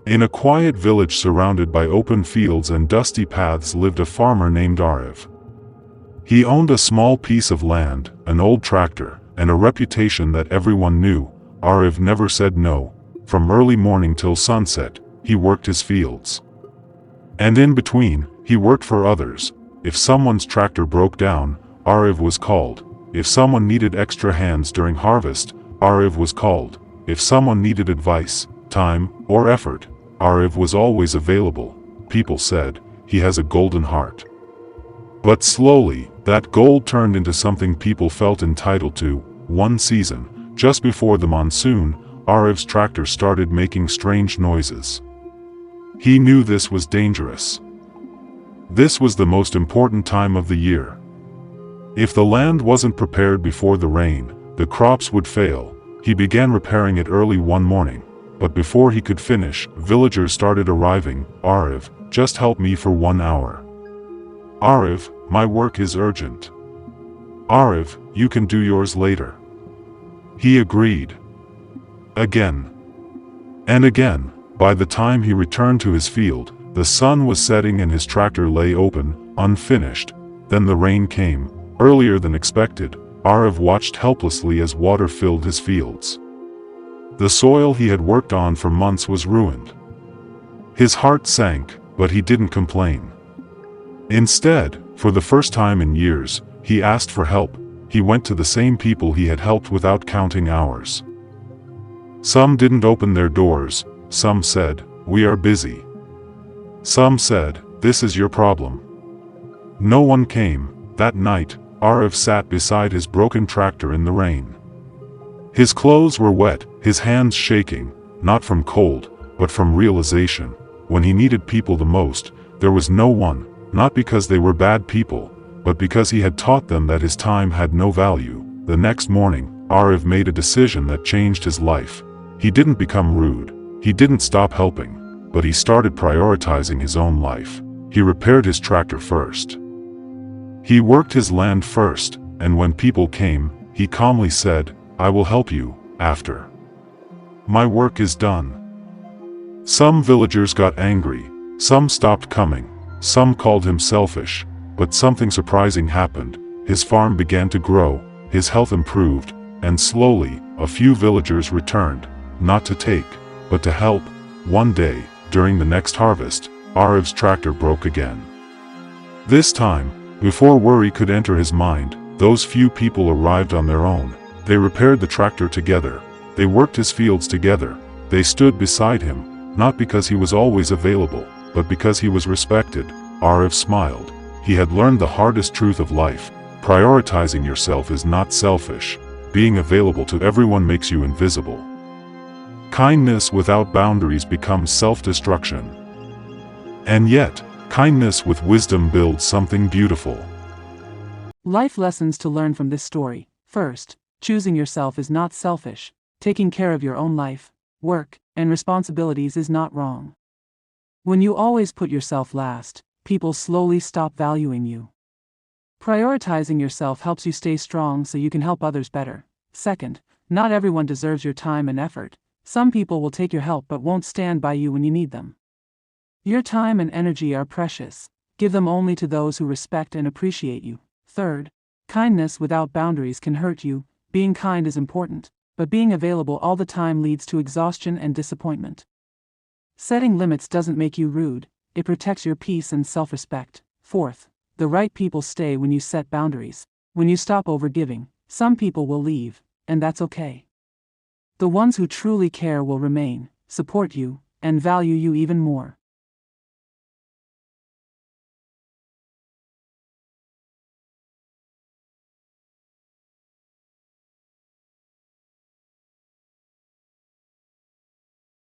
In a quiet village surrounded by open fields and dusty paths lived a farmer named Ariv. He owned a small piece of land, an old tractor, and a reputation that everyone knew. Ariv never said no. From early morning till sunset, he worked his fields. And in between, he worked for others. If someone's tractor broke down, Ariv was called. If someone needed extra hands during harvest, Ariv was called. If someone needed advice, time, or effort, Ariv was always available. People said, he has a golden heart. But slowly, that gold turned into something people felt entitled to. One season, just before the monsoon, Ariv's tractor started making strange noises. He knew this was dangerous. This was the most important time of the year. If the land wasn't prepared before the rain, the crops would fail. He began repairing it early one morning, but before he could finish, villagers started arriving. Ariv, just help me for 1 hour. Ariv, my work is urgent. Ariv, you can do yours later. He agreed. Again. And again. By the time he returned to his field, the sun was setting and his tractor lay open, unfinished. Then the rain came, earlier than expected. Ariv watched helplessly as water filled his fields. The soil he had worked on for months was ruined. His heart sank, but he didn't complain. Instead, for the first time in years, he asked for help. He went to the same people he had helped without counting hours. Some didn't open their doors. Some said, we are busy. Some said, this is your problem. No one came. That night, Ariv sat beside his broken tractor in the rain. His clothes were wet, his hands shaking, not from cold, but from realization. When he needed people the most, there was no one, not because they were bad people, but because he had taught them that his time had no value. The next morning, Ariv made a decision that changed his life. He didn't become rude. He didn't stop helping, but he started prioritizing his own life. He repaired his tractor first. He worked his land first, and when people came, he calmly said, I will help you, after. My work is done. Some villagers got angry, some stopped coming, some called him selfish, but something surprising happened. His farm began to grow, his health improved, and slowly, a few villagers returned, not to take, but to help. One day, during the next harvest, Ariv's tractor broke again. This time, before worry could enter his mind, those few people arrived on their own. They repaired the tractor together. They worked his fields together. They stood beside him, not because he was always available, but because he was respected. Ariv smiled. He had learned the hardest truth of life. Prioritizing yourself is not selfish. Being available to everyone makes you invisible. Kindness without boundaries becomes self-destruction. And yet, kindness with wisdom builds something beautiful. Life lessons to learn from this story. First, choosing yourself is not selfish. Taking care of your own life, work, and responsibilities is not wrong. When you always put yourself last, people slowly stop valuing you. Prioritizing yourself helps you stay strong so you can help others better. Second, not everyone deserves your time and effort. Some people will take your help but won't stand by you when you need them. Your time and energy are precious. Give them only to those who respect and appreciate you. Third, kindness without boundaries can hurt you. Being kind is important, but being available all the time leads to exhaustion and disappointment. Setting limits doesn't make you rude, it protects your peace and self-respect. Fourth, the right people stay when you set boundaries. When you stop overgiving, some people will leave, and that's okay. The ones who truly care will remain, support you, and value you even more.